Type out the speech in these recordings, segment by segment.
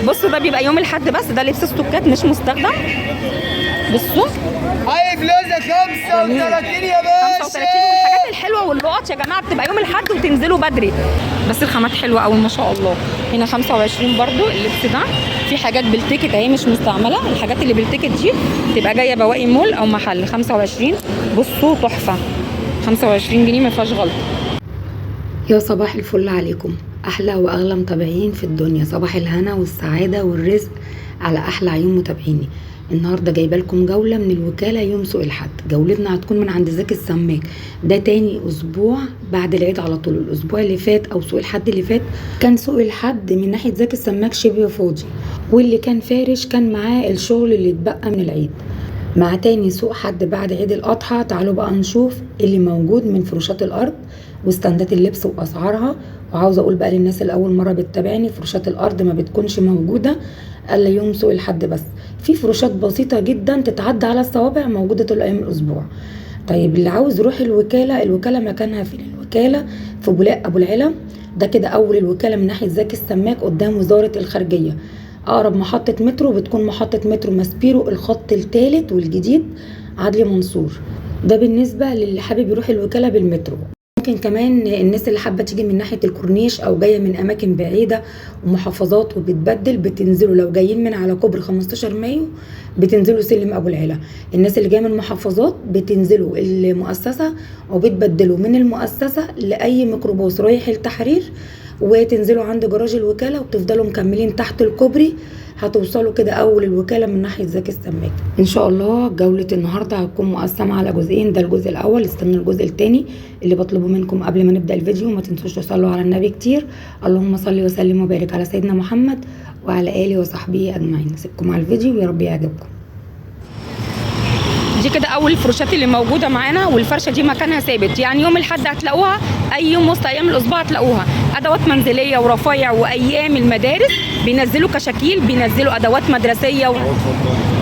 بصوا ده بيبقى يوم الاحد بس، ده لبس ستوكات مش مستخدم. بصوا هاي بلوزه 35 يا باشا. 35. والحاجات الحلوه واللقط يا جماعه بتبقى يوم الاحد وتنزلوا بدري، بس الخامات حلوه قوي ما شاء الله. هنا 25 برضو اللبس ده. في حاجات بالتيكت اهي مش مستعمله، الحاجات اللي بالتيكت دي تبقى جايه بواقي مول او محل. 25 بصوا تحفه، 25 جنيه ما فيهاش غلطه. يا صباح الفل عليكم، احلى واغلى متابعين في الدنيا. صباح الهنا والسعاده والرزق على احلى عيون متابعيني. النهارده جايبه لكم جوله من الوكاله يوم سوق الحد. جولتنا هتكون من عند زكي السماك، ده تاني اسبوع بعد العيد على طول. الاسبوع اللي فات او سوق الحد اللي فات كان سوق الحد من ناحيه زكي السماك شبه فاضي، واللي كان فارش كان معاه الشغل اللي اتبقى من العيد. مع تاني سوق حد بعد عيد الاضحى تعالوا بقى نشوف اللي موجود من فروشات الارض واستندات اللبس واسعارها. وعاوزه اقول بقى للناس اللي اول مره بتتابعني، فروشات الارض ما بتكونش موجوده الا يوم سوق الحد بس. في فروشات بسيطه جدا تتعدى على الصوابع موجوده طول ايام الاسبوع. طيب اللي عاوز يروح الوكاله مكانها فين؟ الوكاله في بولاق ابو العلا، ده كده اول الوكاله من ناحيه زكي السماك قدام وزاره الخارجيه. اقرب محطه مترو بتكون محطه مترو ماسبيرو الخط الثالث والجديد عدلي منصور. ده بالنسبه للي حابب يروح الوكاله بالمترو. ممكن كمان الناس اللي حابه تيجي من ناحيه الكورنيش او جايه من اماكن بعيده ومحافظات وبتبدل، بتنزلوا لو جايين من على كوبري 15 مايو بتنزلوا سلم ابو العلا. الناس اللي جايه من المحافظات بتنزلوا المؤسسه وبتبدلوا من المؤسسه لاي ميكروباص رايح التحرير، وتنزلوا عند جراج الوكاله وبتفضلوا مكملين تحت الكوبري. هتوصلوا كده اول الوكاله من ناحيه زكي السماك. ان شاء الله جوله النهارده هتكون مقسمه على جزئين، ده الجزء الاول، استنوا الجزء الثاني اللي بطلبه منكم قبل ما نبدا الفيديو. ما تنسوش تصلوا على النبي كتير، اللهم صل وسلم وبارك على سيدنا محمد وعلى اله وصحبه اجمعين. اسيبكم على الفيديو ويا رب يعجبكم. دي كده اول الفروشات اللي موجوده معانا، والفرشه دي مكانها ثابت، يعني يوم الاحد هتلاقوها، اي يوم وسط ايام الاسبوع هتلاقوها. ادوات منزليه ورفايع، وايام المدارس بينزلوا كشاكيل، بينزلوا ادوات مدرسيه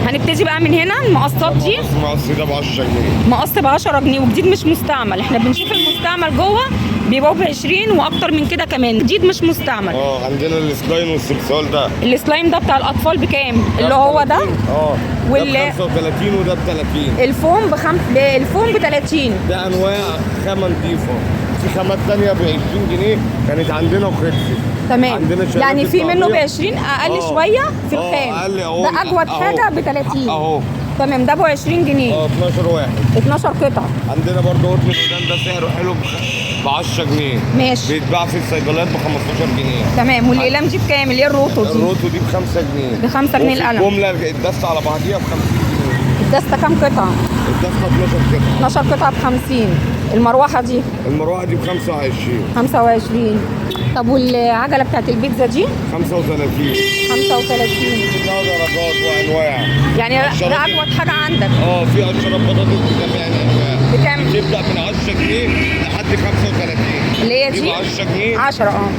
هنبتدي بقى من هنا. المقصات دي المقص ده ب 10 جنيه، مقص ب 10 جنيه وجديد مش مستعمل. احنا بنشوف المستعمل جوه بيبقوا ب 20 واكتر من كده كمان، جديد مش مستعمل. عندنا السلايم والصلصال ده. السلايم ده بتاع الاطفال بكام؟ اللي هو ده ده ب 35 وده ب 30. الفوم الفوم ب 30. ده انواع خامه نضيفه. في خامات ثانيه ب 20 جنيه كانت عندنا وخلصت. تمام، يعني في منه ب 20 اقل شويه في الخام. اقل اهو، ده اجود حاجه ب 30 اهو. تمام، ده ب 20 جنيه. 12 واحد، 12 قطعه. عندنا برضه قطن الودان ده سعره حلو ب 10 جنيه. ماشي. بيتباع في الصيدليات ب 15 جنيه. تمام، والاقلام دي بكام؟ اللي هي الروتو دي؟ الروتو دي ب 5 جنيه. ب 5 جنيه القلم. الجمله الدسته على بعضيها ب 50 جنيه. الدسته كام قطعه؟ الدسته 12 قطعه. 12 قطعه ب 50. المروحه دي؟ المروحه دي ب 25. 25. طب والعجله بتاعت البيتزا دي؟ 35. 35. فيها درجات وانواع. يعني ده اجود حاجه عندك. في قشرات بطاطس بجميع الانواع. بكام؟ تبدا من 10 جنيه لحد 35. اللي هي دي؟ ب 10 جنيه. 10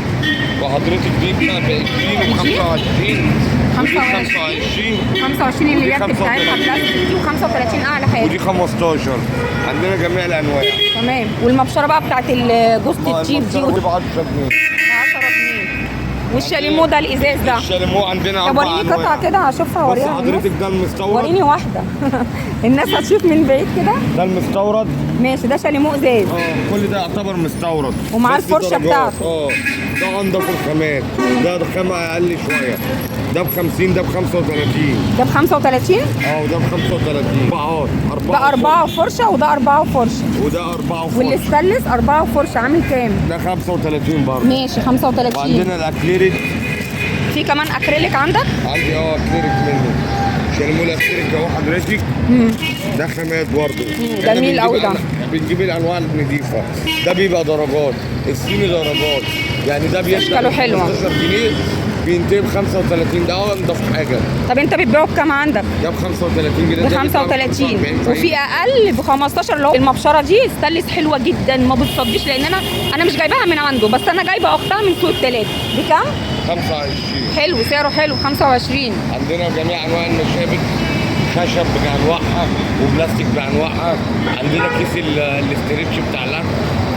وحضرتك دي بقى ب 20 و 25. 25. 25 اللي هي بتاعتها بلاستيك دي، و35 اعلى حاجه. ودي 15. عندنا جميع الانواع. تمام، والمبشره بقى بتاعت جوزة التيب دي ب 10 جنيه. ب 10 جنيه. والشاليمو ده الازاز ده؟ الشاليمو عندنا طب 4 وريني قطعه كده هشوفها، وريها بص حضرتك ده المستورد. وريني واحده الناس هتشوف من بعيد كده. ده المستورد. ماشي، ده شاليمو ازاز. كل ده يعتبر مستورد ومعاه الفرشه بتاعته. ده انضف الخامات. ده خامه اقل شويه. ده ب 50، ده ب 35. ده ب 35؟ وده ب 35. ده 4 وفرشه، وده 4 وفرشه، وده 4 وفرشه. والاستانلس 4 وفرشه عامل كام؟ ده 35 برضه. ماشي 35. وعندنا الاكليريك. في كمان اكريليك عندك؟ عندي اكليريك منه. شاليمو الاكليريك اهو حضرتك. ده خامات برضه. جميل قوي ده. بنجيب الانواع النظيفه. ده بيبقى درجات، الصيني درجات، يعني ده بيبقى 15 جنيه بينتهي ب 35. ده انضف حاجه. طب انت بتبيعه بكام عندك؟ ده ب 35 جنيه. ب 35. وفي اقل ب 15 اللي هو المبشره دي ستانلس حلوه جدا ما بتصديش، لان انا مش جايباها من عنده، بس انا جايبه اختها من سوق الثلاث. بكام؟ 25. حلو، سعره حلو 25. عندنا جميع انواع المشابك، خشب بانواعها وبلاستيك بانواعها. عندنا كيس الاسترتش بتاع اللحم.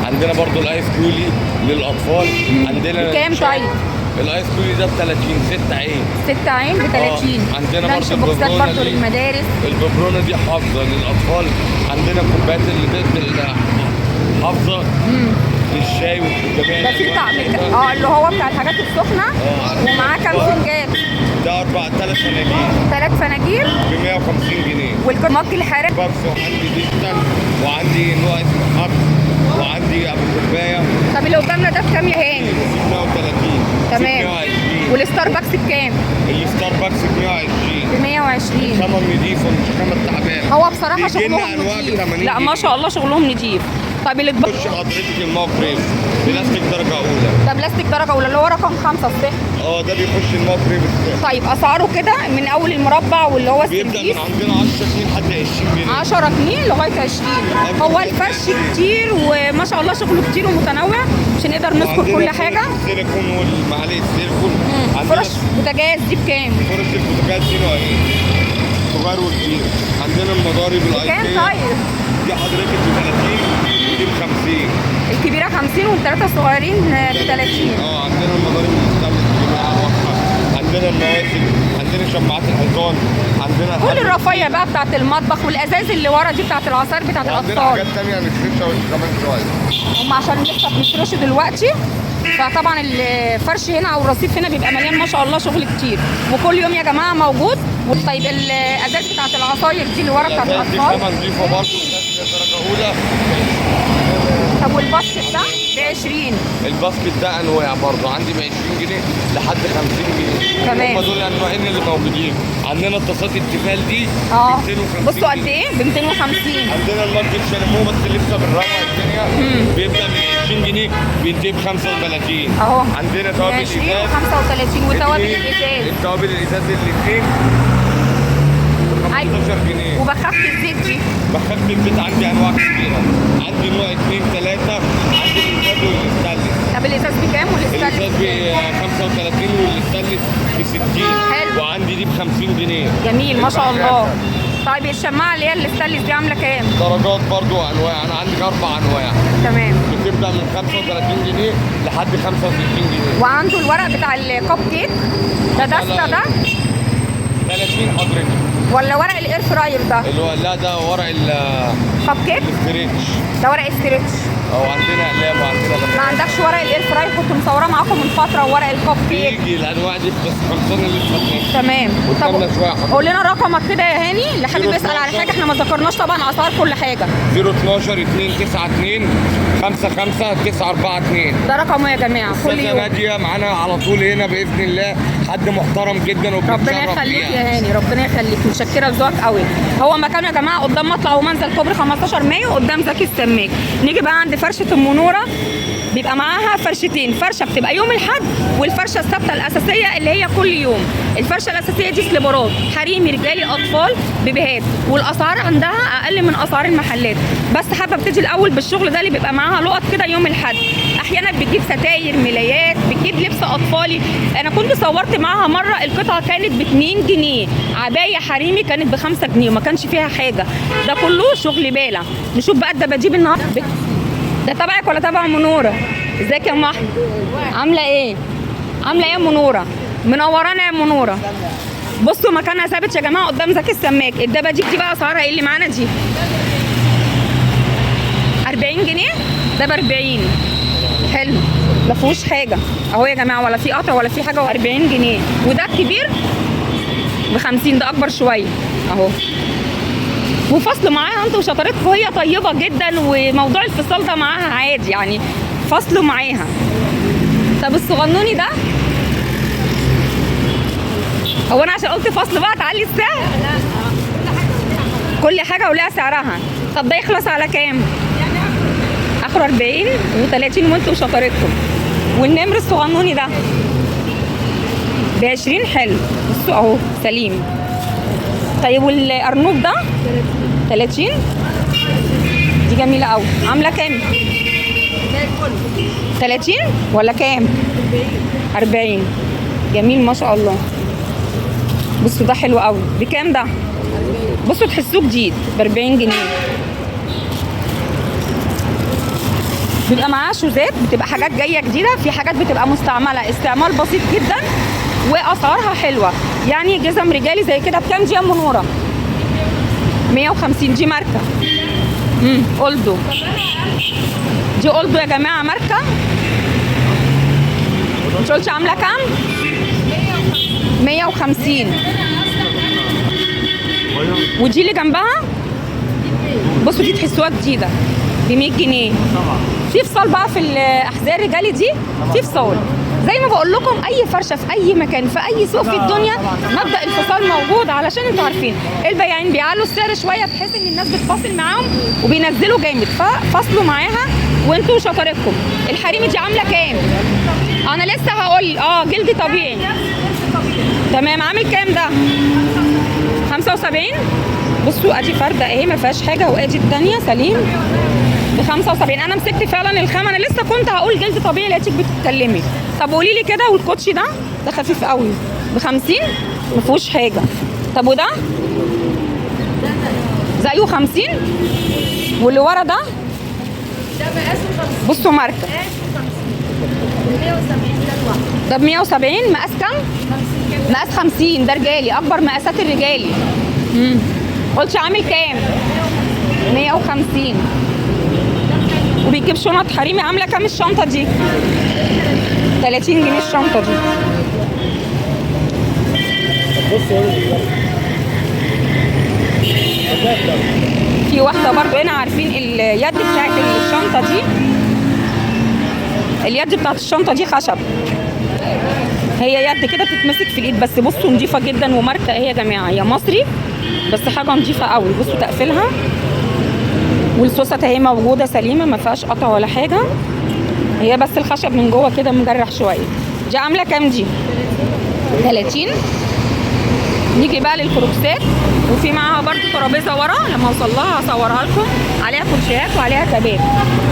عندنا برضو الايس كولي للاطفال. عندنا بكام طيب؟ الايس كولي ده ب 30 6 عين. 6 عين ب 30. عندنا لانش برضه بوكسات الببرونة برضه دي. للمدارس. الببرونه دي حافظه للاطفال. عندنا كوبايات اللي حافظه للشاي وجميع ده في الأنواع طعم كده. اللي هو بتاع الحاجات السخنه. ومعاه كام فنجان؟ ده 3 فناجيل 3 فناجيل ب 150 جنيه. والمج الحارق. بابس وعندي ديجيتال وعندي نوع اسمه حب وعندي ابو كوبايه. طب اللي قدامنا ده بكام يا هاني؟ 36. تمام. 120. والستاربكس بكام؟ الستاربكس ب 120. ب 120. خامه نضيفه مش خامه تعبانه. هو بصراحه بيجي لنا شغلهم أنواع نضيف. ب 80 لا ما جنيه. شاء الله شغلهم نضيف. طب اللي خش حضرتك الماء بريف بلاستيك درجه اولى. ده بلاستيك درجه اولى اللي هو رقم 5 الصح. ده بيخش الماء بريف. طيب اسعاره كده من اول المربع واللي هو بيبدا السندويش من عندنا 10 جنيه لحد 20 جنيه. 10 جنيه لغايه 20. هو الفرش كتير وما شاء الله شغله كتير ومتنوع مش هنقدر نذكر كل حاجه. السيليكون والمعالق السيليكون. فرش بوتاجاز دي بكام؟ فرش البوتاجاز دي نوعين صغير وكبير. عندنا المضارب بكام طيب؟ دي حضرتك ب 30 ودي ب 50. الكبيره 50 والثلاثه الصغيرين ب 30. عندنا المضارب المستعمله عندنا النوافذ عندنا شماعات الحيطان عندنا كل الرفاية بقى بتاعت المطبخ والازاز اللي ورا دي بتاعت العصائر بتاعت عندنا الاطفال. حاجات ثانيه هنفرشها كمان شويه. هم عشان لسه بنفرشه دلوقتي فطبعا الفرش هنا او الرصيف هنا بيبقى مليان ما شاء الله شغل كتير وكل يوم يا جماعه موجود. طيب الازاز بتاعت العصاير دي اللي ورا بتاعت دي الاطفال. خامه نضيفه برضه درجه اولى. طب والباسكت ده ب 20. الباسكت ده انواع برضه عندي ب 20 جنيه لحد 50 جنيه. تمام. هم دول الانواعين اللي موجودين. عندنا الطاسات التيفال دي ب 250 بصوا قد جنيه. ايه؟ ب 250. عندنا المج الشاليمو بس لسه بنروق الدنيا. بيبدا من 20 جنيه بينتهي ب 35. اهو عندنا توابل 20 الازاز و35 وتوابل الازاز. التوابل الازاز الاثنين ب 15 جنيه. وبخفف الزيت دي. بخفف الزيت عندي انواع كتيره. عندي نوع 2 3 عندي الازاز والاستانلس. طب الازاز بكام الازاز والاستانلس ب بكام؟ 35 والاستانلس ب 60. حلو. وعندي دي ب 50 جنيه. جميل ما شاء الله. طيب الشماعه اللي هي الاستانلس دي عامله كام؟ درجات برضو انواع. انا عندي 4 انواع. تمام. بتبدا من 35 جنيه لحد 65 جنيه. وعنده الورق بتاع الكب كيك ده دستة ده 30 حضرتك. ولا ورق الاير فراير ده؟ اللي هو لا ده ورق كب كيك الاستريتش. ده ورق استريتش. عندنا اقلام وعندنا ما عندكش ورق الاير فراير؟ كنت مصوره معاكم من فتره ورق الكب كيك. بيجي الانواع دي بس خلصانه لسه. تمام. قدامنا شويه حضرتك. قول لنا رقمك كده يا هاني اللي حابب يسال على حاجه. احنا ما ذكرناش طبعا اسعار كل حاجه. 012 292 55 942. ده رقمه يا جماعه كل استاذه يوم. ناديه معانا على طول هنا باذن الله. حد محترم جدا ربنا وبنتشرف يخليك بيها. يا هاني ربنا يخليك متشكره لذوقك قوي. هو مكانه يا جماعه قدام مطلع ومنزل كوبري 15 مايو قدام زكي السماك. نيجي بقى عند فرشه ام نوره بيبقى معاها فرشتين. فرشه بتبقى يوم الاحد والفرشه الثابته الاساسيه اللي هي كل يوم. الفرشه الاساسيه دي سليبرات حريمي رجالي اطفال بيبيهات والاسعار عندها اقل من اسعار المحلات. بس حابه ابتدي الاول بالشغل ده اللي بيبقى معاها لقط كده يوم الاحد. احيانا بتجيب ستاير ملايات بتجيب لبس اطفالي. انا كنت صورت معاها مره القطعه كانت ب 2 جنيه. عبايه حريمي كانت ب 5 جنيه وما كانش فيها حاجه. ده كله شغل بالة. نشوف بقى الدباديب النهارده. ده تبعك ولا تبع منوره؟ ازيك يا ام احمد؟ عامله ايه؟ عامله ايه يا منوره؟ منورانا يا منوره. بصوا مكانها ثابت يا جماعه قدام زكي السماك. الدباديب دي بقى اسعارها ايه اللي معانا دي؟ 40 جنيه؟ ده ب 40. حلو ما فيهوش حاجه اهو يا جماعه ولا في قطع ولا في حاجه. 40 جنيه. وده الكبير ب 50. ده اكبر شويه اهو. وفصل معاها انت وشطارتكم هي طيبه جدا وموضوع الفصال ده معاها عادي يعني فصلوا معاها. طب الصغنوني ده هو انا عشان قلت فصل بقى تعلي السعر؟ كل حاجه ولها سعرها. طب ده يخلص على كام؟ اخره 40 و30 وانتوا وشطارتكم. والنمر الصغنوني ده ب 20. حلو بصوا اهو سليم. طيب والارنوب ده 30. دي جميله قوي. عامله كام؟ 30 ولا كام؟ 40. جميل ما شاء الله. بصوا ده حلو قوي. بكام ده؟ بصوا تحسوه جديد ب 40 جنيه. بيبقى معاها شوزات، بتبقى حاجات جايه جديده، في حاجات بتبقى مستعمله استعمال بسيط جدا واسعارها حلوه. يعني جزم رجالي زي كده بكام دي يا ام نوره؟ 150. دي ماركه اولدو. دي اولدو يا جماعه ماركه. مش قلتش عامله كام؟ 150. ودي اللي جنبها بصوا دي تحسوها جديده ب 100 جنيه. في فصال بقى في الاحذيه الرجالي دي، في فصال زي ما بقول لكم. اي فرشه في اي مكان في اي سوق في الدنيا مبدا الفصال موجود، علشان انتوا عارفين البياعين بيعلوا السعر شويه بحيث ان الناس بتفاصل معاهم وبينزلوا جامد، ففصلوا معاها وانتوا شطارتكم. الحريمي دي عامله كام؟ انا لسه هقول جلد طبيعي. تمام. عامل كام ده؟ 75. بصوا ادي فرده اهي ما فيهاش حاجه، وادي الثانيه سليم ب 75. انا مسكت فعلا الخامه، انا لسه كنت هقول جلد طبيعي لقيتك بتتكلمي. طب قولي لي كده، والكوتشي ده خفيف قوي ب 50 ما فيهوش حاجه. طب وده زيه 50. واللي ورا ده بصوا ماركه ده ب 170. مقاس كام؟ مقاس 50. ده رجالي، اكبر مقاسات الرجالي. قلتش عامل كام؟ 150. وبيجيب شنط حريمي. عامله كام الشنطه دي؟ 30 جنيه الشنطه دي. في واحده برضو هنا عارفين اليد بتاعت الشنطه دي، اليد بتاعت الشنطه دي خشب، هي يد كده بتتمسك في الايد. بس بصوا نضيفه جدا وماركه اهي يا جماعه، هي مصري بس حاجه نضيفه قوي. بصوا تقفيلها والسوسه اهي موجوده سليمه ما فيهاش قطع ولا حاجه، هي بس الخشب من جوه كده مجرح شويه. دي عامله كام دي؟ 30. نيجي بقى للكروكسات، وفي معاها برده ترابيزه ورا لما اوصل لها هصورها لكم، عليها كوتشيات وعليها كباب.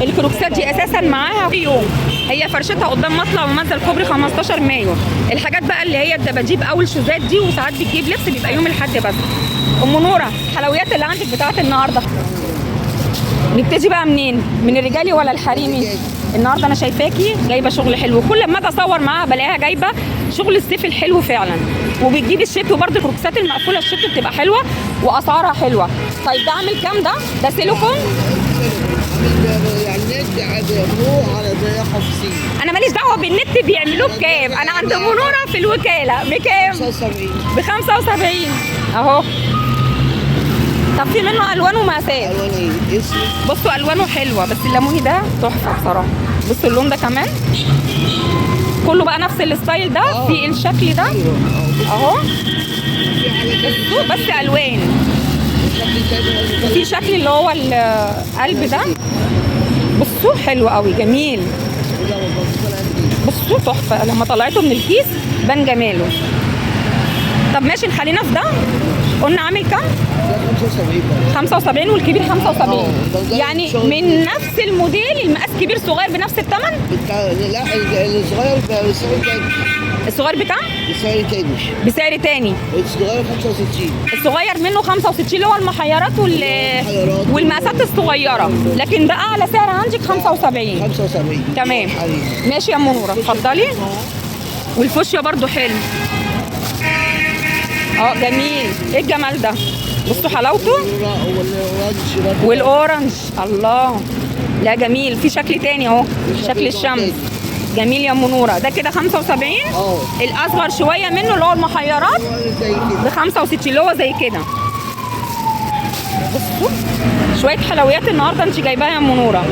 الكروكسات دي اساسا معاها في يوم، هي فرشتها قدام مطلع ومنزل كوبري 15 مايو. الحاجات بقى اللي هي الدباديب او الشوزات دي، وساعات بتجيب لبس بيبقى يوم الاحد بس. ام نوره الحلويات اللي عندك بتاعت النهارده نبتدي بقى منين؟ من الرجالي ولا الحريمي؟ النهارده انا شايفاكي جايبه شغل حلو، كل ما اجي اصور معاها بلاقيها جايبه شغل الصيف الحلو فعلا، وبتجيب الشت. وبرده الكروكسات المقفوله الشت بتبقى حلوه واسعارها حلوه. طيب ده عامل كام ده؟ ده سيليكون؟ يعني النت بيعملوه على زي 50. انا ماليش دعوه بالنت بيعملوه بكام، انا عند منوره في الوكاله بكام؟ 75. ب 75 اهو. طب في منه الوان ومقاسات؟ الوان ايه؟ اسود. بصوا الوانه حلوه، بس الليموني ده تحفه بصراحه. بصوا اللون ده كمان كله بقى نفس الستايل ده في الشكل ده اهو. بصوا بس الوان، في شكل اللي هو القلب ده. بصوا حلو قوي جميل. بصوا تحفه، لما طلعته من الكيس بان جماله. طب ماشي نخلينا في ده. قلنا عامل كام؟ 75 والكبير 75. يعني من نفس الموديل المقاس كبير صغير بنفس الثمن؟ لا الصغير بسعر تاني. الصغير بكام؟ بسعر تاني. بسعر تاني. الصغير 65. الصغير منه 65 اللي هو المحيرات والمقاسات الصغيره، لكن ده اعلى سعر عندك 75. 75 تمام. ماشي يا ام نوره اتفضلي. والفوشيا برده حلو جميل. ايه الجمال ده؟ بصوا حلاوته. والاورنج الله، لا جميل. في شكل تاني اهو، شكل الشمس جميل يا ام نوره. ده كده 75. الاصغر شويه منه اللي هو المحيرات ب 65 اللي هو زي كده. بصوا شويه حلويات النهارده انت جايباها يا ام نوره.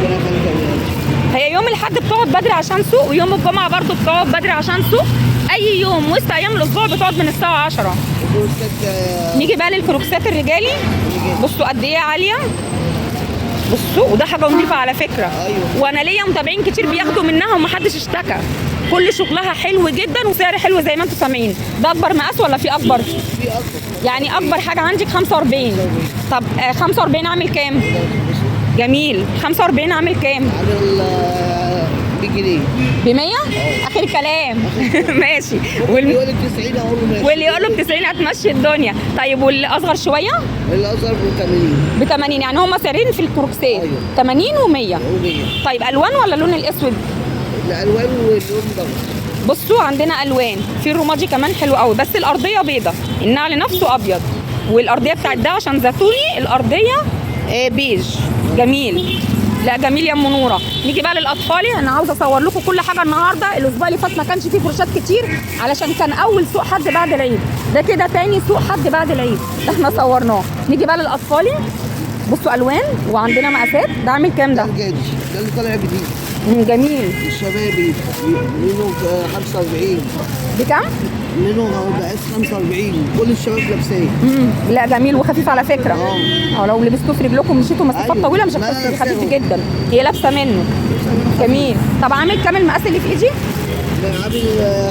هي يوم الاحد بتقعد بدري عشان سوق، ويوم الجمعه برضو بتقعد بدري عشان سوق. اي يوم وسط ايام الاسبوع بتقعد من الساعه 10. نيجي بقى للكروكسات الرجالي. بصوا قد ايه عاليه. بصوا وده حاجه نضيفه على فكره. وانا ليا متابعين كتير بياخدوا منها ومحدش اشتكى. كل شغلها حلو جدا وسعر حلو زي ما انتم سامعين. ده اكبر مقاس ولا في اكبر؟ في اكبر. يعني اكبر حاجه عندك 45. طب 45 عامل كام؟ جميل. 45 عامل كام؟ عامل جنيه. ب 100 اخر كلام. ماشي. واللي يقول لك 90 اقول له ماشي. واللي يقول له ب 90 هتمشي الدنيا. طيب والاصغر شويه الاصغر ب 80. ب 80، يعني هم سعرين في الكروكسات. أيوة. 80 و100. و100. طيب الوان ولا اللون الاسود؟ الالوان واللون ده. بصوا عندنا الوان، في الرمادي كمان حلو قوي، بس الارضيه بيضه، النعل نفسه ابيض، والارضيه بتاعت ده عشان زيتوني، الارضيه بيج. جميل. لا جميل يا ام نوره. نيجي بقى للاطفالي، انا عاوزه اصور لكم كل حاجه النهارده. الاسبوع اللي فات ما كانش فيه فرشات كتير علشان كان اول سوق حد بعد العيد، ده كده تاني سوق حد بعد العيد ده احنا صورناه. نيجي بقى للاطفالي، بصوا الوان وعندنا مقاسات. ده عامل كام ده؟ الجديد ده اللي طالع جديد. جميل. الشبابي منه 45. بكام؟ منه مقاس 45. كل الشباب لابساه. لا جميل وخفيف على فكره. لو لبستوه في رجلكم مشيتوا مسافات أيوة. طويله مش لا، هتحسوا، خفيف لابساه. جدا. هي لابسه منه. جميل. طب عامل كام المقاس اللي في ايدي؟ عامل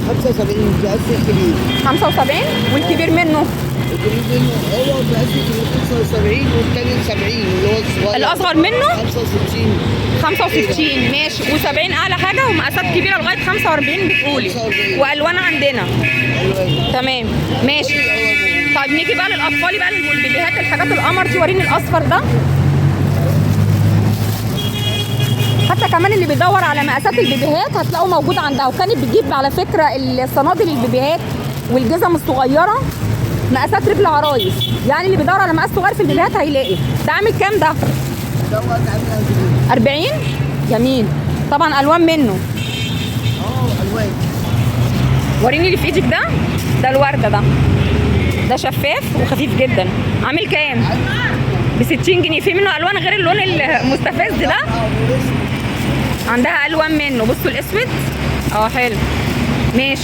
75 مقاس الكبير. 75 والكبير منه الكبير منه هو مقاس الكبير 75 والتاني 70 اللي هو الصغير. الاصغر منه 65. 65 ماشي، و70 اعلى حاجه، ومقاسات كبيره لغايه 45 بتقولي. 45. والوان عندنا. ألوان. تمام ماشي. طيب نيجي بقى للاطفال بقى والبيبيهات، الحاجات القمر دي. وريني الاصفر ده. حتى كمان اللي بيدور على مقاسات البيبيهات هتلاقوه موجود عندها، وكانت بتجيب على فكره الصنادل البيبيهات والجزم الصغيره مقاسات رجل عرايس، يعني اللي بيدور على مقاس صغير في البيبيهات هيلاقي. ده عامل كام ده؟ دوت عامل 40. جميل. طبعا الوان منه. الوان. وريني اللي في ايدك ده. ده الورده ده شفاف وخفيف جدا. عامل كام؟ ب 60 جنيه. في منه الوان غير اللون المستفز ده. عندها الوان منه. بصوا الاسود حلو. ماشي.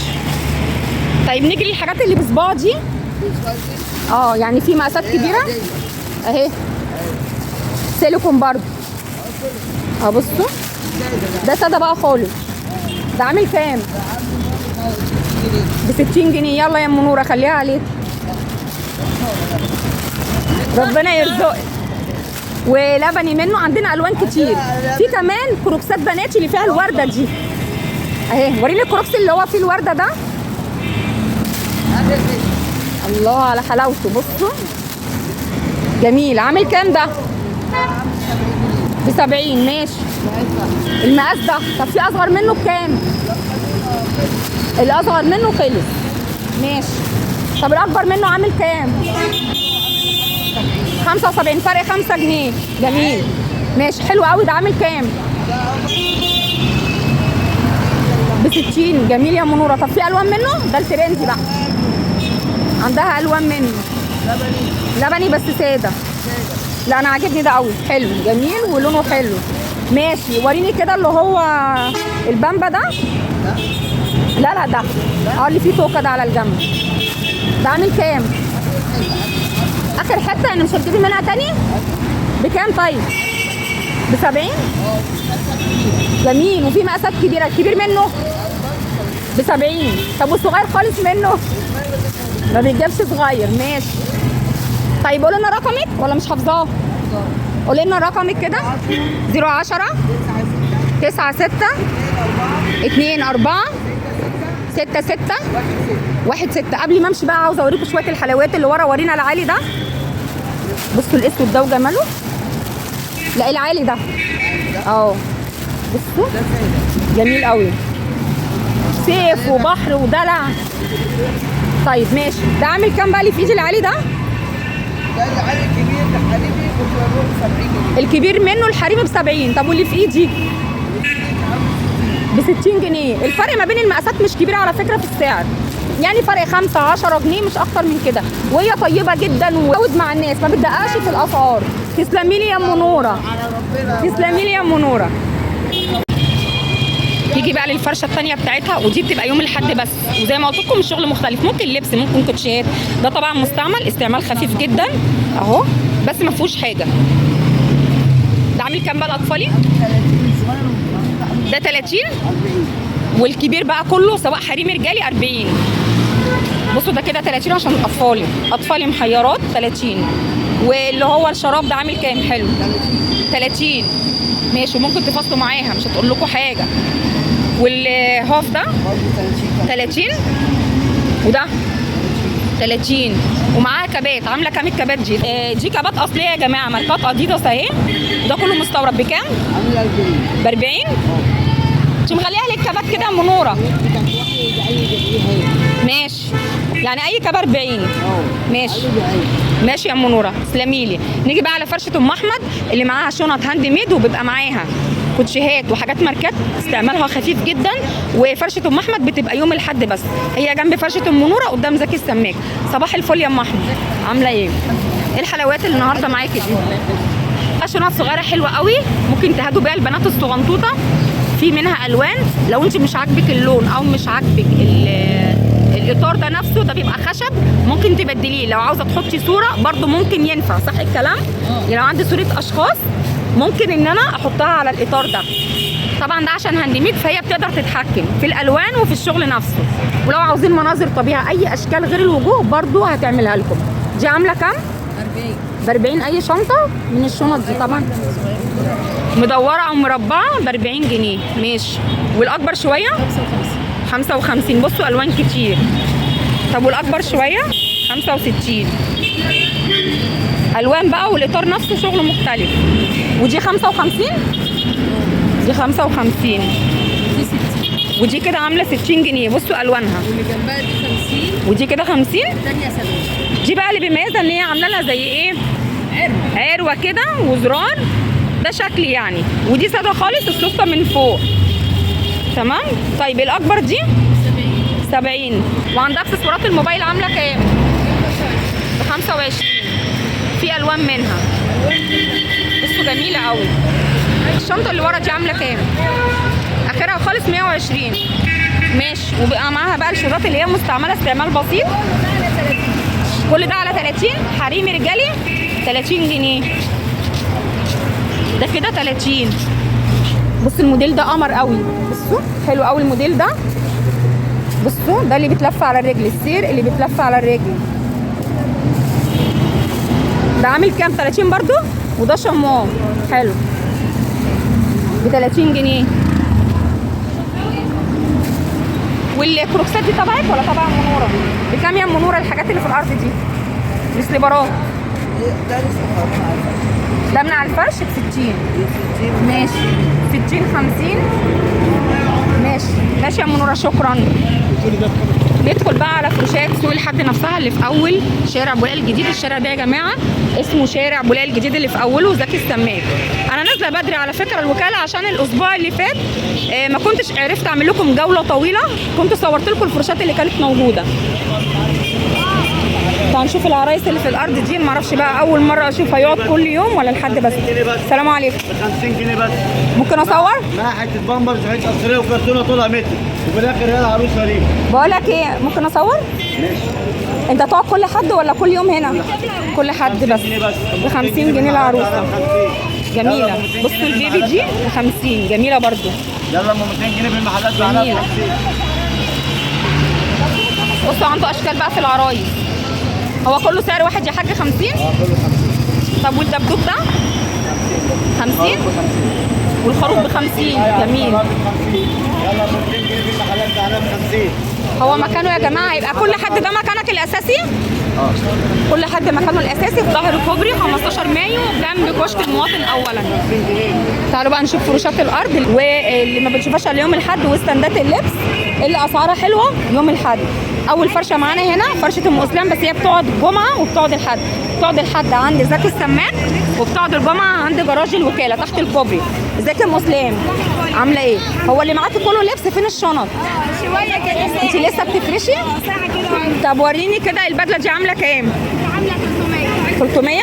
طيب نيجي للحاجات اللي بصباع دي. يعني في مقاسات كبيره اهي، سيليكون برضو. بصوا ده ساده بقى خالص. ده عامل كام؟ ب 60 جنيه. يلا يا ام نوره خليها عليك، ربنا يرزقك. ولبني منه عندنا الوان كتير. في كمان كروكسات بناتي اللي فيها الورده دي اهي. وريني الكروكس اللي هو فيه الورده ده. الله على حلاوته. بصوا جميل. عامل كام ده؟ ب 70 ماشي. المقاس ده. طب في اصغر منه بكام؟ الاصغر منه خلص ماشي. طب الاكبر منه عامل كام؟ 75. فرق 5 جنيه. جميل ماشي حلو قوي. ده عامل كام؟ ب 60. جميل يا منوره. طب في الوان منه؟ ده الترندي بقى. عندها الوان منه لبني بس ساده. لا انا عاجبني ده قوي. حلو جميل ولونه حلو. ماشي. وريني كده اللي هو البامبا ده. لا ده اللي فيه توكه ده على الجنب. ده عامل كام؟ اخر حته يعني مش هتجيبي منها تاني؟ بكام طيب؟ ب 70. جميل. وفي مقاسات كبيره. الكبير منه ب 70. طب والصغير خالص منه؟ ما بيجيبش صغير. ماشي. طيب قولي لنا رقمك ولا مش حافظاه؟ قولي لنا رقمك كده. 010 96 24 66 16. قبل ما امشي بقى عاوزه اوريكم شويه الحلويات اللي ورا. ورينا العالي ده. بصوا الاسود ده وجماله. لا العالي ده بصوا جميل قوي. سيف وبحر ودلع. طيب ماشي. ده عامل كام بقى اللي في ايدي العالي ده؟ ده العالي الكبير ده حليبي ب 70 جنيه. الكبير منه الحريمي ب 70. طب واللي في ايدي؟ ب 60 جنيه. الفرق ما بين المقاسات مش كبير على فكره في السعر، يعني فرق 5 10 جنيه مش اكتر من كده. وهي طيبه جدا وتعود مع الناس، ما بتدققش في الاسعار. تسلمي لي يا ام نوره. تسلمي لي يا ام نوره. تيجي بقى للفرشه الثانيه بتاعتها، ودي بتبقى يوم الاحد بس. وزي ما قلت لكم الشغل مختلف، ممكن لبس ممكن كوتشيات. ده طبعا مستعمل، استعمال خفيف جدا اهو، بس ما فيهوش حاجه. ده عامل كام بقى الاطفالي؟ ده 30. والكبير بقى كله سواء حريمي رجالي 40. بصوا ده كده 30 عشان اطفالي محيرات 30. واللي هو الشراب ده عامل كام؟ حلو 30 ماشي. وممكن تفصلوا معاها مش هتقول لكم حاجه. والهاف ده برضه 30. 30 وده 30 ومعاها كبات. عامله كام الكبات دي؟ دي كبات اصليه يا جماعه، ماركات اديداس اهي. وده كله مستورد بكام؟ عامله 40. ب 40. انت مخليها لي الكبات كده يا ام نوره؟ بتاعت واحد يجعلني جنبيها. ماشي، يعني اي كبه 40. ماشي قالوا ماشي يا ام نوره، تسلمي لي. نيجي بقى على فرشه ام احمد اللي معاها شنط هاند ميد، وبيبقى معاها كوتشيهات وحاجات ماركات استعمالها خفيف جدا. وفرشه ام احمد بتبقى يوم الاحد بس، هي جنب فرشه ام نوره قدام زكي السماك. صباح الفل يا ام احمد، عامله ايه؟ ايه الحلويات اللي النهارده معاكي دي؟ شنط صغيره حلوه قوي، ممكن تهادوا بيها البنات الصغنطوطه. في منها الوان، لو انت مش عاجبك اللون او مش عاجبك الاطار ده نفسه، ده بيبقى خشب، ممكن تبدليه. لو عاوزه تحطي صوره برده ممكن ينفع، صح الكلام؟ يعني لو عندي صوره اشخاص ممكن ان انا احطها على الاطار ده. طبعا ده عشان هاند ميد، فهي بتقدر تتحكم في الالوان وفي الشغل نفسه. ولو عاوزين مناظر طبيعه اي اشكال غير الوجوه برده هتعملها لكم. دي عامله كام؟ 40. ب 40. اي شنطه من الشنط دي طبعا مدوره او مربعه ب 40 جنيه. ماشي. والاكبر شويه 55. بصوا الوان كتير. طب والاكبر شويه 65. الوان بقى، والاطار نفسه شغل مختلف. ودي 55. دي 55. في 60. ودي كده عامله 60 جنيه. بصوا الوانها. واللي جنبها دي 50. ودي كده 50. الثانيه 70. دي بقى اللي بيميزها ان هي عامله لها زي ايه؟ عروه كده وزرار، ده شكل يعني. ودي ساده خالص، السفه من فوق. تمام. طيب الاكبر دي 70. وعندها اكسسوارات الموبايل عامله كام؟ ب 25. في الوان منها. بصوا جميله قوي. الشنطه اللي ورا دي عامله كام؟ اخرها خالص 120. ماشي. وبقى معاها بقى الشورات اللي هي مستعمله استعمال بسيط. كل ده على 30. حريمي رجالي 30 جنيه. ده كده 30. بصوا الموديل ده قمر قوي. بصوا حلو قوي الموديل ده. بصوا ده اللي بيتلف على الرجل، السير اللي بيتلف على الرجل. ده عامل كام؟ 30 برضو. وده شموع حلو ب 30 جنيه. والكروكسات دي تبعك ولا تبع منوره؟ بكام يا منوره الحاجات اللي في الارض دي؟ السليبرات ده لسه خالص. ده من على الفرش ب 60. ماشي. 60 50. ماشي ماشي يا منوره، شكرا. ندخل بقى على فروشات سوق الحد نفسها اللي في اول شارع بولاق الجديد. الشارع ده يا جماعه اسمه شارع بولاق الجديد اللي في اوله زكي السماك. انا نازله بدري على فكره الوكاله عشان الاسبوع اللي فات ما كنتش عرفت اعمل لكم جوله طويله، كنت صورت لكم الفروشات اللي كانت موجوده. تعالوا نشوف العرايس اللي في الارض دي. ما اعرفش بقى اول مره اشوف هيقعد كل يوم ولا لحد بس. السلام عليكم. 50 جنيه بس. ممكن اصور؟ معاها حته بامبرز وحته قصريه وكرتونه طولها متر، وفي الاخر هي العروسه ليه. بقول لك ايه، ممكن اصور؟ ماشي. انت تقعد كل حد ولا كل يوم هنا؟ كل حد بس. ب 50 جنيه العروسه. جميله. بصوا البيبي دي ب 50. جميله برضو. يلا ام 200 جنيه في المحلات جميلة. بعدها 50. بصوا عنده اشكال بقى في العرايس. هو كله سعر واحد يا حاج 50؟ كله 50. طب والدبدوب ده 50 والخروف ب 50. جميل. يلا ام 200 جنيه في المحلات بعدها 50. هو مكانه يا جماعه يبقى كل حد ده مكانك الاساسي؟ كل حد مكانه الاساسي في ظهر كوبري 15 مايو جنب كشك المواطن اولا. تعالوا بقى نشوف فروشات الارض واللي ما بنشوفهاش الا يوم الاحد، وستاندات اللبس اللي اسعارها حلوه يوم الاحد. اول فرشه معانا هنا فرشه ام اسلام، بس هي بتقعد الجمعه وبتقعد الحد. بتقعد الحد عند زكي السماك، وبتقعد الجمعه عند جراج الوكاله تحت الكوبري. ازيك يا ام اسلام؟ عامله ايه؟ هو اللي معاكي كله لبس، فين الشنط؟ شويه كده. انت لسه بتفرشي؟ ساعه كده. طب وريني كده البدله دي عامله كام؟ عامله 300. 300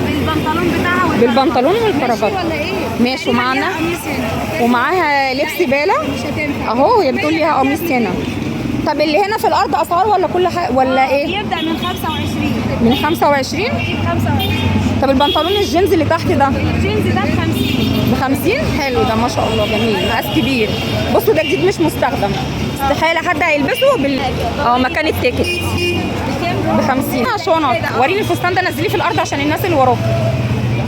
بالبنطلون بتاعها بالبنطلون والكرافات. ولا ايه؟ ماشي. ومعانا قميص هنا. ومعاها لبس باله مش هتنفع. اهو، هي بتقول ليها قميص هنا. طب اللي هنا في الارض اسعار ولا كل حاجه ولا ايه؟ يبدا من 25. من 25. 25. طب البنطلون الجينز اللي تحت ده الجينز ده ب 50. ب 50. حلو ده ما شاء الله، جميل، مقاس كبير. بصوا ده جديد مش مستخدم، استحاله حد هيلبسه مكان التيكت ب 50. شنط. وريني الفستان ده، نزليه في الارض عشان الناس اللي وراك.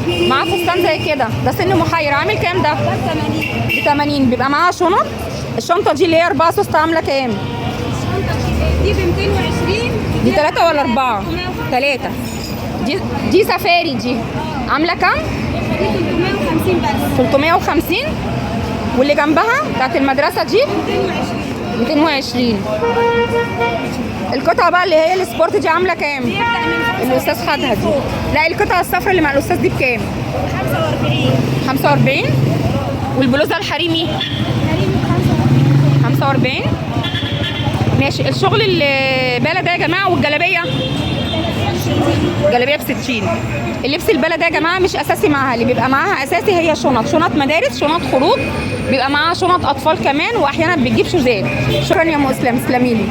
معاه فستان زي كده، ده سن محير. عامل كام ده؟ ب 80. بيبقى معاها شنط الشنطه دي اللي هي 4 سوست عامله كام؟ دي ب 220. دي 3 ولا 4؟ 3. دي سفاري دي عامله كام؟ دي 350 بس. 350. واللي جنبها بتاعت المدرسه دي 220. القطعه بقى اللي هي السبورت دي عامله كام؟ الاستاذ خدها دي. لا القطعه الصفراء اللي مع الاستاذ دي بكام؟ 45. 45. والبلوزه الحريمي 45. ماشي. الشغل البالة ده يا جماعه والجلابيه جلابيه ب 60. اللبس البالة ده يا جماعه مش اساسي معاها، اللي بيبقى معاها اساسي هي شنط مدارس، شنط خروج، بيبقى معاها شنط اطفال كمان، واحيانا بتجيب شوزات. شكرا يا ام اسلام، تسلمي لي.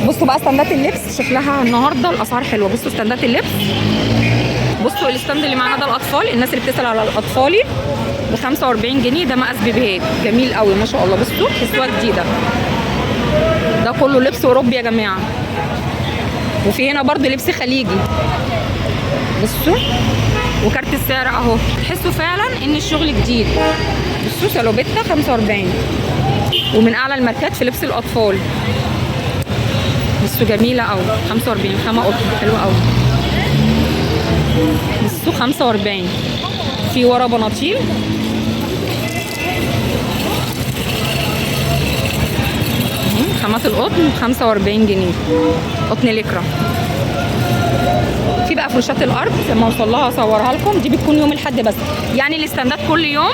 بصوا بقى ستاندات اللبس شكلها النهارده الاسعار حلوه. بصوا ستاندات اللبس، بصوا الستاند اللي معانا ده الاطفال، الناس اللي بتسال على الاطفالي ب 45 جنيه. ده مقاس بيبيهات جميل قوي ما شاء الله. بصوا كسوه جديده، ده كله لبس اوروبي يا جماعه. وفي هنا برضو لبس خليجي بصوا، وكارت السعر اهو. تحسوا فعلا ان الشغل جديد. بصوا سالوبيتا 45، ومن اعلى الماركات في لبس الاطفال. بصوا جميله قوي 45. خامه قطن حلوه قوي. بصوا 45. في ورا بناطيل خامات القطن 45 جنيه، قطن ليكرا. في بقى فرشات الارض لما اوصل لها اصورها لكم. دي بتكون يوم الاحد بس، يعني الاستندات كل يوم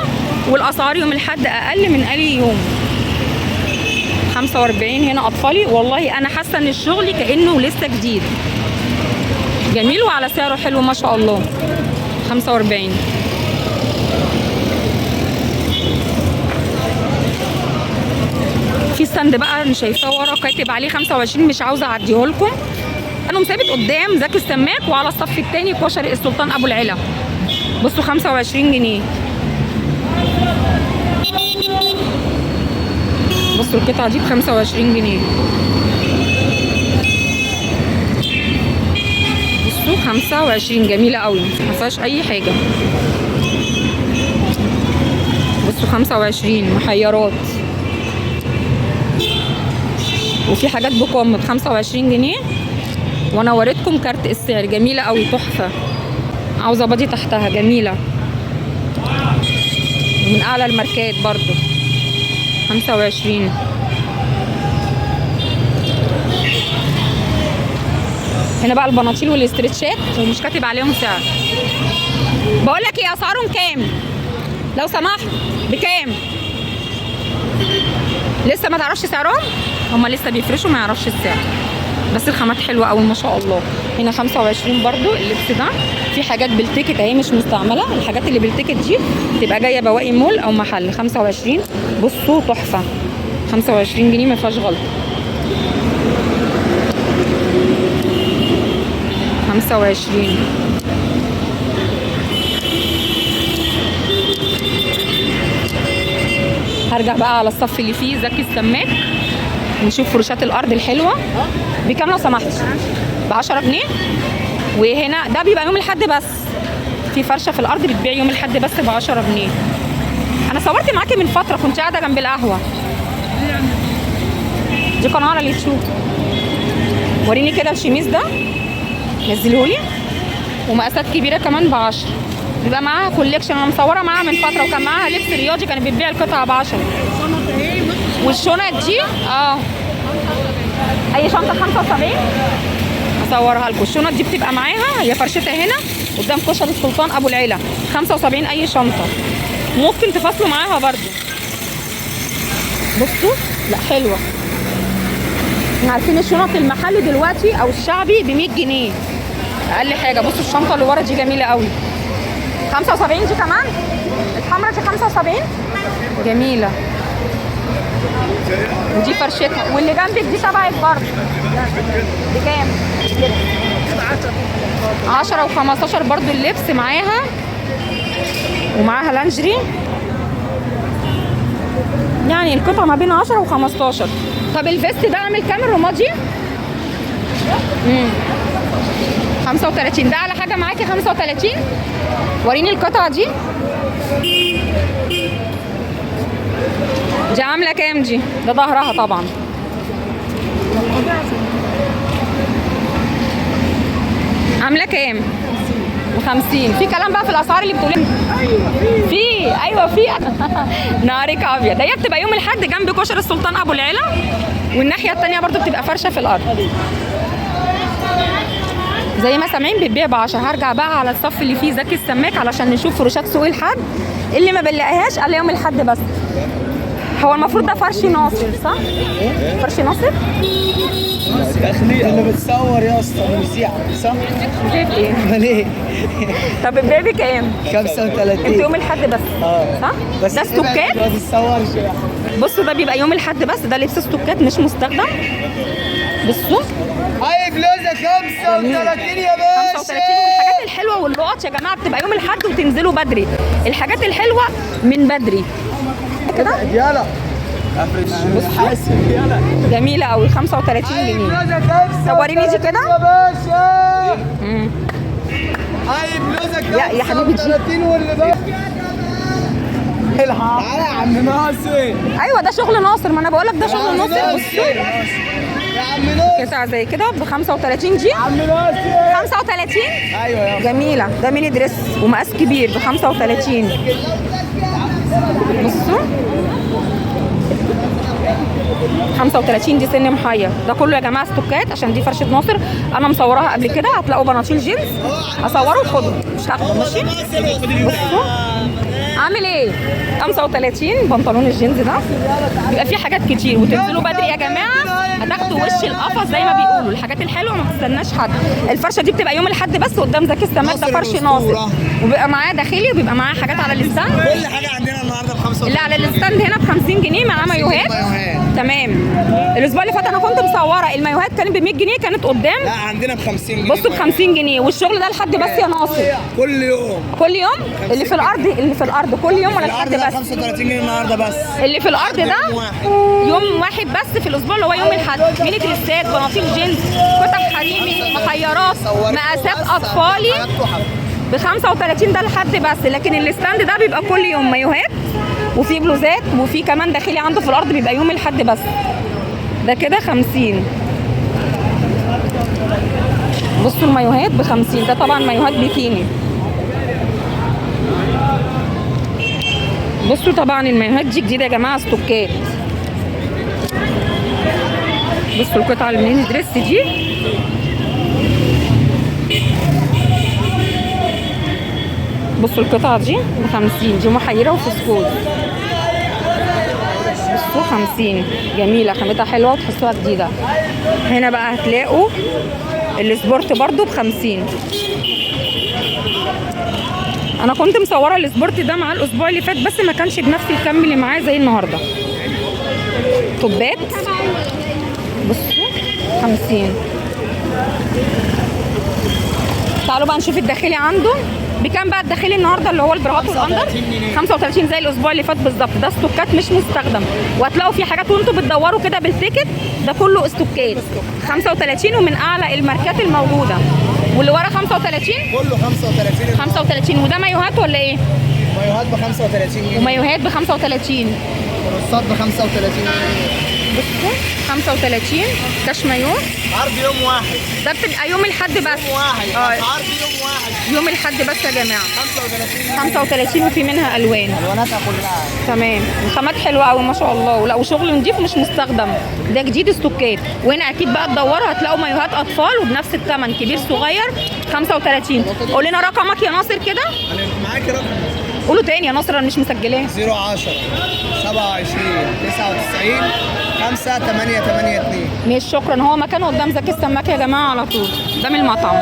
والاسعار يوم الاحد اقل من اي يوم. 45 هنا اطفالي. والله انا حاسه ان الشغل كانه لسه جديد، جميل وعلى سعره حلو ما شاء الله. 45. في ستاند بقى انا شايفاه ورا كاتب عليه 25، مش عاوزه اعديه لكم. انا مثابت قدام زكي السماك، وعلى الصف الثاني كشري السلطان ابو العلا. بصوا 25 جنيه. بصوا القطعه دي ب 25 جنيه. بصوا 25 جميله قوي ما فيهاش اي حاجه. بصوا 25 محيرات. وفي حاجات بكم ب 25 جنيه. وانا وريتكم كارت السعر جميله قوي تحفه. عاوزه بادي تحتها جميله، من اعلى الماركات برضو 25. هنا بقى البناطيل والاسترتشات ومش كاتب عليهم سعر. بقول لك ايه اسعارهم كام لو سمحت؟ بكام؟ لسه ما تعرفش سعرهم؟ هما لسه بيفرشوا ما يعرفش السعر، بس الخامات حلوه قوي ما شاء الله. هنا 25 برضو اللبس ده. في حاجات بالتيكت اهي مش مستعمله. الحاجات اللي بالتيكت دي تبقى جايه بواقي مول او محل. 25. بصوا تحفه 25 جنيه ما فيهاش غلطه. 25. هرجع بقى على الصف اللي فيه زكي السماك نشوف فرشات الارض الحلوه. بكام لو سمحت؟ ب 10 جنيه. وهنا ده بيبقى يوم الاحد بس. في فرشه في الارض بتبيع يوم الاحد بس ب 10 جنيه. انا صورت معاكي من فتره كنت قاعده جنب القهوه. دي قناه على اليوتيوب. وريني كده الشميز ده نزلهولي، ومقاسات كبيره كمان ب 10. بيبقى معاها كوليكشن. انا مصوره معاها من فتره وكان معاها لبس رياضي كانت بتبيع القطعه ب 10. والشنط دي اي شنطه 75 اصورها لكم. الشنط دي بتبقى معاها، هي فرشتها هنا قدام كشري السلطان ابو العلا 75 اي شنطه. ممكن تفصلوا معاها برضو. بصوا لا حلوه. احنا عارفين الشنط المحلي دلوقتي او الشعبي ب 100 جنيه اقل حاجه. بصوا الشنطه اللي ورا دي جميله قوي 75. دي كمان الحمرا دي 75 جميله. ودي فرشتها. واللي جنبك دي تبعك برضه بكام؟ 10 و15 برضه اللبس معاها، ومعاها لانجري. يعني القطعه ما بين 10 و15. طب الفيست ده عامل كام الرمادي؟ 35. ده على حاجه معاكي 35. وريني القطعه دي دي عامله كام دي؟ ده ظهرها طبعا. عامله كام؟ ب50. في كلام بقى في الاسعار اللي بتقولي. ايوه في نارك ابيض. هي بتبقى يوم الاحد جنب كشري السلطان ابو العلا، والناحيه الثانيه برضو بتبقى فرشه في الارض. زي ما سامعين بتبيع ب10. هرجع بقى على الصف اللي فيه زكي السماك علشان نشوف فروشات سوق الحد اللي ما بنلاقيهاش الا يوم الاحد بس. هو المفروض ده فرش ناصر صح؟ فرش ناصر؟ اللي بتصور يا اسطى المذيعة صح؟ بيبي ايه؟ امال ايه؟ طب البيبي كام؟ 35 انت يوم الاحد بس صح؟ بس ده ستوكات؟ ما بتصورش يعني. بصوا ده بيبقى يوم الاحد بس، ده لبس ستوكات مش مستخدم. بصوا هاي بلوزة 35 يا باشا. 35. والحاجات الحلوه واللقط يا جماعه بتبقى يوم الاحد وتنزلوا بدري. الحاجات الحلوه من بدري كده. يلا حاسب يلا. جميله قوي 35 جنيه. صوريني دي كده يا باشا. هاي بلوزة يا حبيبي دي. 35 واللي بقى الحق. تعالى يا عم ناصر. ايوه ده شغل ناصر، ما انا بقول لك ده شغل ناصر. بصوا يا عم ناصر. قطع زي كده ب 35 دي. يا عم ناصر. 35 ايوه يا جميله. ده ميني دريس ومقاس كبير ب 35. بصوا 35 دي سن محير. ده كله يا جماعه ستوكات عشان دي فرشه ناصر. انا مصوراها قبل كده. هتلاقوا بناطيل جينز اصوره وخده مش هاخده ماشي. بصوا عامل ايه؟ 35 بنطلون الجينز ده بيبقى فيه حاجات كتير. وتنزلوا بدري يا جماعه هتاخدوا وش القفص زي ما بيقولوا. الحاجات الحلوه ما تستناش حد. الفرشه دي بتبقى يوم الاحد بس قدام زكي السماك. ده فرش ناصر وبيبقى معاه داخلي وبيبقى معاه حاجات على الستاند. كل حاجة عندنا النهارده ب 35. اللي على الستاند هنا ب 50 جنيه معاه مايوهات. تمام. الاسبوع اللي فات انا كنت مصوره المايوهات كانت ب 100 جنيه كانت قدام. لا عندنا ب 50 جنيه. بصوا ب 50 جنيه والشغل ده لحد بس يا ناصر. كل يوم. كل يوم اللي في الارض كل يوم ولا لحد بس؟ 35 جنيه النهارده بس. اللي في الارض ده يوم واحد بس في الاسبوع اللي هو يوم الاحد. ميني دريسات بناطيل جينز قطع حريمي محيرات مقاسات اطفالي ب 35 ده لحد بس. لكن الستاند ده بيبقى كل يوم مايوهات وفي بلوزات وفي كمان داخلي عنده في الارض بيبقى يوم الاحد بس. ده كده 50. بصوا المايوهات ب 50. ده طبعا مايوهات بيكيني. بصوا طبعا المايوهات دي جديده يا جماعه ستوكات. بصوا القطعه الميني دريس دي بصوا القطعه دي ب 50. دي محيره وفسكوز. بصوا 50 جميله خامتها حلوه وتحسوها جديده. هنا بقى هتلاقوا السبورت برضو ب 50. انا كنت مصوره السبورت ده معاه الاسبوع اللي فات بس ما كانش بنفس الكم اللي معاه زي النهارده. توبات بصوا 50. تعالوا بقى نشوف الداخلي عنده بكام بقى. الداخلي النهارده اللي هو البراهات والاندر 35 زي الاسبوع اللي فات بالظبط. ده ستوكات مش مستخدم. وهتلاقوا في حاجات وانتوا بتدوروا كده بالتيكت ده كله استوكات 35 ومن اعلى الماركات الموجوده. واللي ورا 35 كله 35. 35. وده مايوهات ولا ايه؟ مايوهات ب 35 جنيه. ومايوهات ب 35. كروسات ب 35 جنيه. بصوا 35 كاش مايو. عرض يوم واحد. ده بتبقى يوم الاحد بس. يوم واحد. عرض يوم واحد. يوم الاحد بس يا جماعه. 35. 35 وفي منها الوان. الواناتها كلها. تمام. الخامات حلوه قوي ما شاء الله. لا وشغل نضيف مش مستخدم. ده جديد ستوكات. وهنا اكيد بقى تدوروا هتلاقوا مايوهات اطفال وبنفس الثمن كبير صغير 35. قول لنا رقمك يا ناصر كده. انا معاكي رقم. قولوا تاني يا ناصر انا مش مسجلاه. 010 27 99 5882. ماشي شكرا. هو مكانه قدام زكي السماك يا جماعه على طول. ده من المطعم.